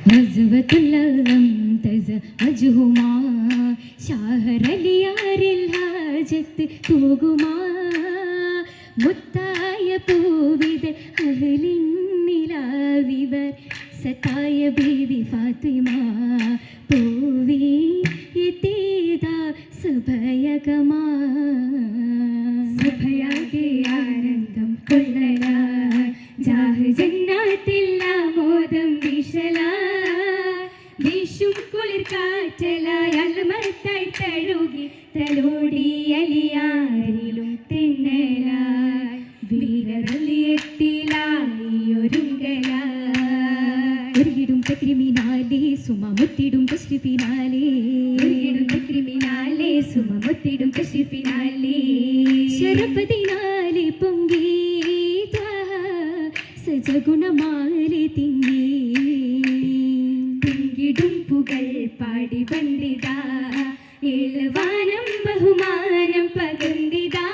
غزوة تزعجهما شهر ليار الحاجة تهجما മുത്തായ പൂവിതൾ അഹ്ലിൻ നിലാവിവർ സതായ ബീവി ഫാത്തിമ പൂവി എത്തിയതാ സഭയകമാ സഭയാകെ ആനന്ദം കൊള്ളലായി ജാഹ് ജന്നാത്തിൽ ആമോദം വീശലായി വീശും കുളിർ കാറ്റലായി അൽമത്തായി തഴുകി തലോടി അലിയാരിലും തിന്നലായി വീരലിയെത്തിലായി ഒരുങ്ങലായി തക്രിമിനാലേ സുമമുത്തിടും കശ്രീഫിനാലേ തക്രിമിനാലേ സുമമുത്തിടും കശ്രീഫിനാലേ ശരഫതിനാലേ പൊങ്കി സജഗുണമാലേ തിങ്ങി തിങ്കിടും പുകൾ പാടി വന്നിതാ ഏഴവാനം ബഹുമാനം പകർന്നിതാ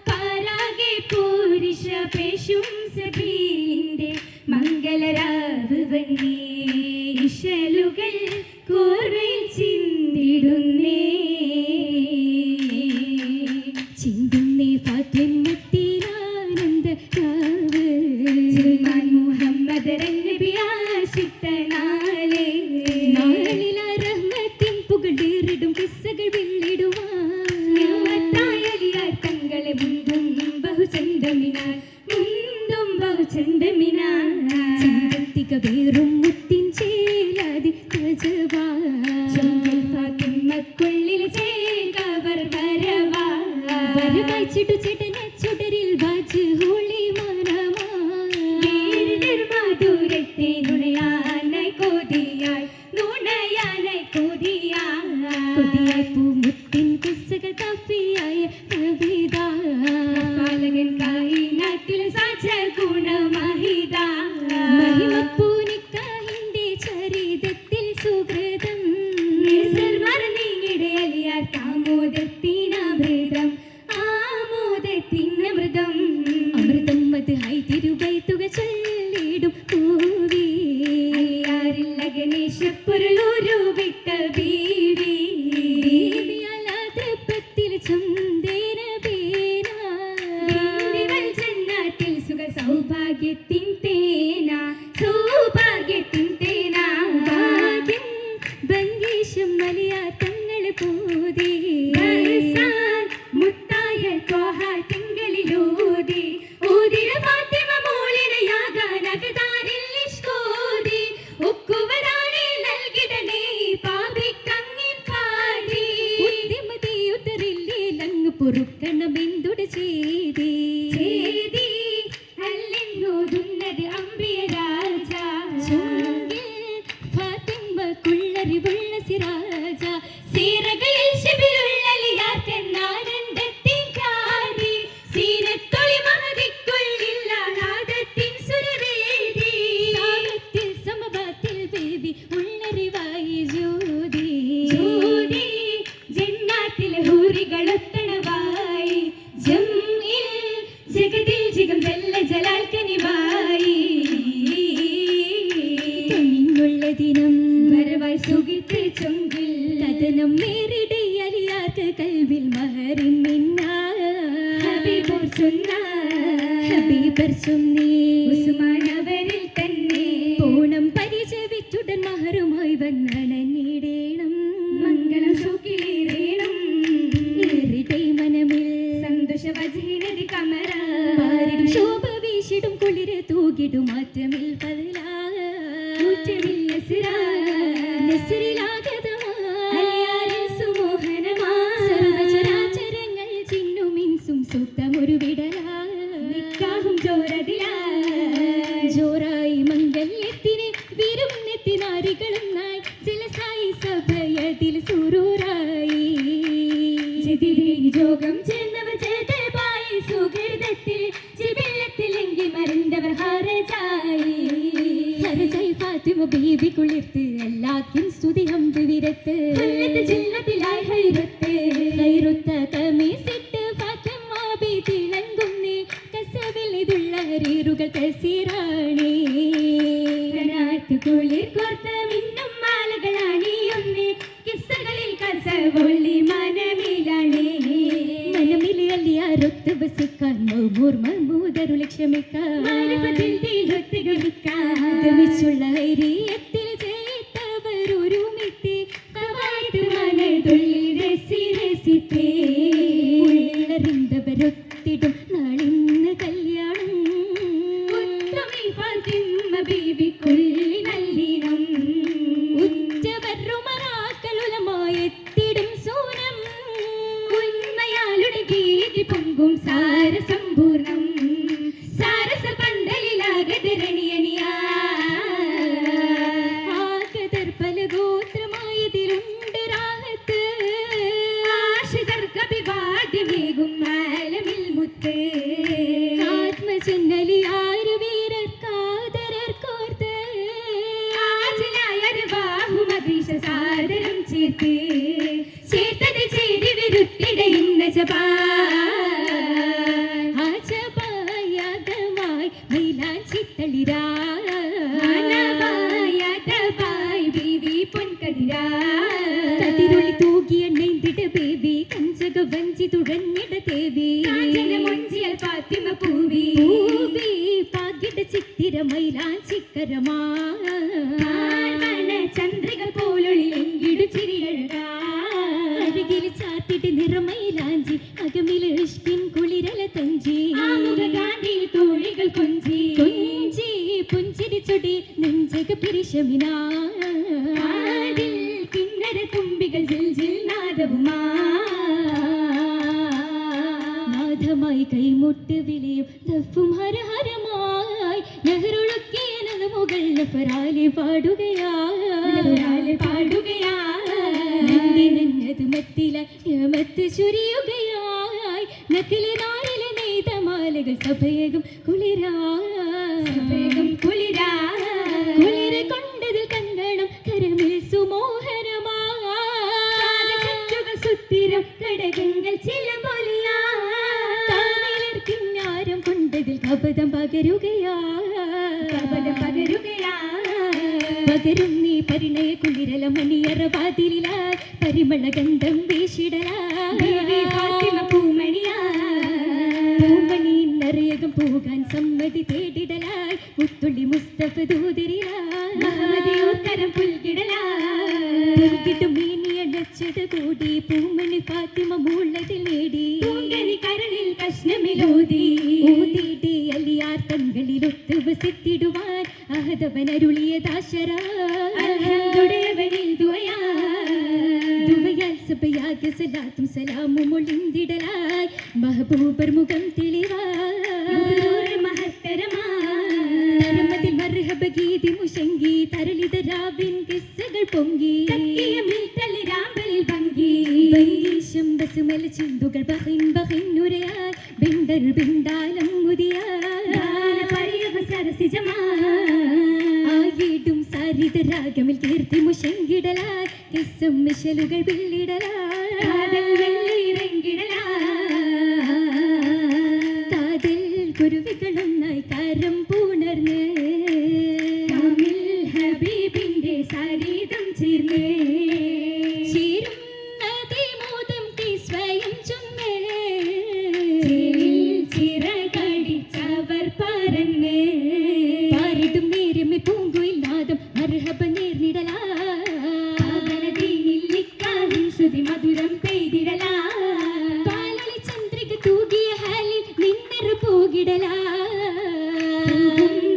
പാരാകെ പൂരിഷ പേശും സഭീന്റെ മംഗളരാവ് വന്നേ ഇശലുകൾ കോർവയിൽ ചിന്തിടുന്നേ ചിന്തുന്നേ ഫാത്തിമത്തിലാനന്ദ രാവ് സുൽമാൻ മുഹമ്മദ് നബി ആശിത്തനാലേ നാളില റഹ്മത്തിൻ പുകഴേറിടും കിസ്സകൾ വെള്ളിടുവാൻ തങ്ങളെ മുന്തും ബഹുചന്തമിനാൽ ചന്തത്തിക വേറും മുത്തിൻ ചേലാതി ഫാത്തിമക്കുള്ളിൽ ചേകവർ വരവായിച്ചിട്ടു ചേട്ടന ചുടരിൽ വാച്ച് ഹോളി മാധുരത്തെ നുണയാനായി കൊതിയായി കൊതിയായി പൂമുത്തിൻ കിസ്സകൾ കാഫിയായ കവിതാലകൻ കായി നാട്ടിൽ സാച്ച ഗുണമഹിത മഹിമപ്പൂനിക്കാഹിന്റെ ചരിതത്തിൽ സുഹൃതം നീങ്ങിടെ അലിയാർ ആമോദത്തിനമൃതം അമൃതം അത് ഹൈ തിരുവൈത്തുക ചൊല്ലിടും പൂവി അലിയാരില്ല ഗണേശപ്പുരളൂരു വിട്ട ബീവി അലാതൃപ്പത്തിൽ ചന്ദേന ബീനാൽ ജന്നാത്തിൽ സുഖ സൗഭാഗ്യത്തിൻ തേന ഭാഗ്യം ഭംഗീശം മലിയാ തങ്ങൾ പൂതി മുത്തായ കോഹ തിങ്കളിലൂതി ഊതിര ഫാത്തിമ മോളിനയാകാൻ അകതാരിൽ നിഷ്കോതി ഉക്കുവരാണി നൽകിടണേ പാപിക്കങ്ങിൻ പാടി ഉദ്യമതി ഉത്തരില്ലേ ലങ്ങ് പൊറുക്കണമെന്തുട ചെയ്തി അല്ലെന്നോതുന്നത് അമ്പിയ രാജ ഫാത്തിമ കുള്ളറിവുള്ള സിരാജ സീരകളിൽ ശിബിലുള്ളലിയാർക്കെന്നാനന്ദത്തിൻ കാരി സീനത്തൊളി മഹതിക്കുള്ളില്ലാദത്തിൻ സുരവേദി സാമത്തിൽ സമഭാത്തിൽ ബേബി ഉള്ളറിവായി ജ്യോതി ജന്നാത്തിൽ ഹൂറികളൊത്തണവായി ജംഇൽ ജഗതിൽ ജിഗം ജല്ല ജലാൽ കനിവായി തെളിഞ്ഞുള്ള ദിനം വരവായി സുഖിത്ത് ചൊങ്കിൽ കഥനം നേരിടെ അലിയാത്ത കൽവിൽ മഹറിൻ ഹബീബർ ചൊന്നീ ഉസ്മാൻ അവരിൽ തന്നെ പൂണം പരിചവിച്ചുടൻ മഹറുമായി വന്നണഞ്ഞിടേണം മംഗളം ശോകിലേറേണം ഏറിടെ മനമിൽ സന്തോഷ വജീനതി കമറ പാരിടും ശോഭ വീശിടും കുളിര് തൂകിടും മാറ്റമിൽ പതിലാറ്റമിൽ നസറിലാഗതമാലിയാരിൽ സുമോഹനമാ സർവചരാചരങ്ങൾ ചിന്നുമിൻസും സുത്തമൊരു വിടലാ നിക്കാഹും ജോറായി മംഗല്യത്തിന് വിരുന്നെത്തി നാരികളും നായി ജലസായി സഭയതിൽ സുരൂരായി ജോഗം ചേർന്നവർ ചേതബായി സുഹൃതത്തിൽ ജിബില്ലത്തിലെങ്കിൽ മറിന്തവർ ഹരജായി ഫാത്തിമ ബീബി കുളിർത്ത് എല്ലാക്കും സ്തുതി ഹംദ് വിരത്ത് ജില്ലത്തിലായി ഹൈറുത്ത കമീസിട്ട് ഫാത്തിമ ബി തിളങ്ങുന്നേ കസവിൽ ഇതുള്ള ഹരീറുകൾ കസീറാണേ കാട്ടുകുളിർ കോർത്ത മിന്നും മാലകളാണിയൊന്നേ കിസ്സകളിൽ കസവൊള്ളി മനമിലാണേ മനമിലെ അല്ലിയാരൊത്ത് വസിക്കാൻ മഹമൂദരുളി ക്ഷമിക്കാൻ മാനവത്തിൽ തീരൊത്ത് ഗമിക്കാൻ ഗമിച്ചുള്ള ഐരിയത്തിൽ ജയിത്തവരൊരുമിത്തി കവായത് മനതുള്ളിൽ രസി രസിത്തേ ഉള്ളറിന്തവരൊത്തിടും നാളിന്ന് കല്യാണം ഉത്തമി ഫാത്തിമ ബീവിക്കുള്ളി നല്ലിനം ഉറ്റവരുമറാക്കളുലമായെത്തിടും സൂനം ഉന്മയാളുടെ ഗീതി പൊങ്കും സാരസമ്പൂർണം സാരസ പന്തലിലാകതരണിയണിയാ ആകതർ പല ഗോത്രമായതിലുണ്ട് രാഹത്ത് ആശിതർക്കഭിവാദ്യമേകും ആലമിൽ മുത്ത് ആത്മജന്നലി ആര് വീരർക്കാദരർക്കോർത്ത് ആചലായൊരു ബാഹുമതീശ സാദരം ചേർത്ത് ചേർത്തത് ചേരി വിരുത്തിടയുന്ന ജപാ ആ ജപായാഗമായി മൈലാഞ്ചിത്തളിരായി ബീവി പൊൻകതിരാ കതിരൊളി തൂകിയ നെയ്തിട ബേബി കഞ്ചക വഞ്ചി തുഴഞ്ഞിട ദേവി മൊഞ്ചിയൽ ഫാത്തിമ പൂവി പൂവി പാകിട ചിത്തിര മൈലാഞ്ചിക്കരമാ ചന്ദ്രിക പോലൊളിലെങ്കിടു ചിരിയഴകാ അഴകിൽ ചാത്തിട്ട് നിറമൈലാഞ്ചി അകമിൽ ഇഷ്കിൻ കുളിരല തഞ്ചി ഗാന്ധി തോഴികൾ കൊഞ്ചി കൊഞ്ചി പുഞ്ചിരി ചൊടി നെഞ്ചക പിരിശമിനാ കിന്നര തുമ്പികൾ ജിൽ ജിൽ നാദവുമാ നാദമായി കൈമുട്ട് വിളിയും ദഫും ഹരഹരമായി നെഹ്റുളുക്കിയനത് മുകളിൽ ഫറാലെ പാടുകയായി നന്നത് മത്തില മത്ത് ചുരിയുകയായി നക്കിലെ നാരിലെ നെയ്ത മാലകൾ സഭയകം കുളിര കൊണ്ടതിൽ കങ്കണം കരമിൽ സുമോഹരമാറ്റുകൾ സുത്തിരം കടകങ്ങൾ ചിലമ്പൊലിയാ കിന്നാരം കൊണ്ടതിൽ കപടം പകരും നീ പരിണയ കുളിരല മണിയറ വാതിലില പരിമള ഗന്ധം വീശിടല പൂമണിന്നറിയകം പോകാൻ സമ്മതി തേടിടലായി മുത്തുള്ളി മുസ്തഫ ദൂതിരിയാരം പുൽകിടലും മീനിയണച്ചത് കൂടി പൂമണി ഫാത്തിമ മൂളതിൽ നേടി കരളിൽ കഷ്ണമിലോതി ഊതിടി അലിയാർ തങ്ങളിലൊത്ത് വസിത്തിടുവാൻ അഹദവനരുളിയതാശരാവനിൽ ദുവയാൽ സഭയാകെ സലാത്തും സലാമും ഒളിന്തിടലായി മഹബൂബർ മുഖം തെളിവായി മഹത്തരമാതിൽ മർഹബ ഗീതി മുഷങ്കി തരളിത രാവിൻ കിസ്സകൾ പൊങ്കി തളിരാമ്പലിൽ ഭംഗി ശംബസുമല ചിന്തുകൾ ബഹിന്നുരയായി ബിണ്ടർ ബിണ്ടാലം മുതിയായിടും സാരിത രാഗമിൽ കീർത്തി മുഷങ്കിടലായി കിസ്സും മിശലുകൾ കാതൽ കുരുവികളൊന്നായി കാരം പൂണർന്ന് ഹബീബിന്റെ സാരീതം ചേർന്ന് മധുരം പെയ്തിടല ചന്ദ്രിക തൂകിയ ഹാലിൽ നിന്നറു പോകിടല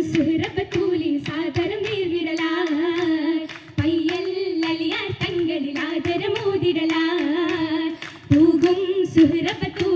സുഹൃബത്തൂലി സാദരം നേരിടല പയ്യൽ ലലിയാർ തങ്ങളിൽ ആദരമോതിടല തൂകും സുഹൃബത്തൂ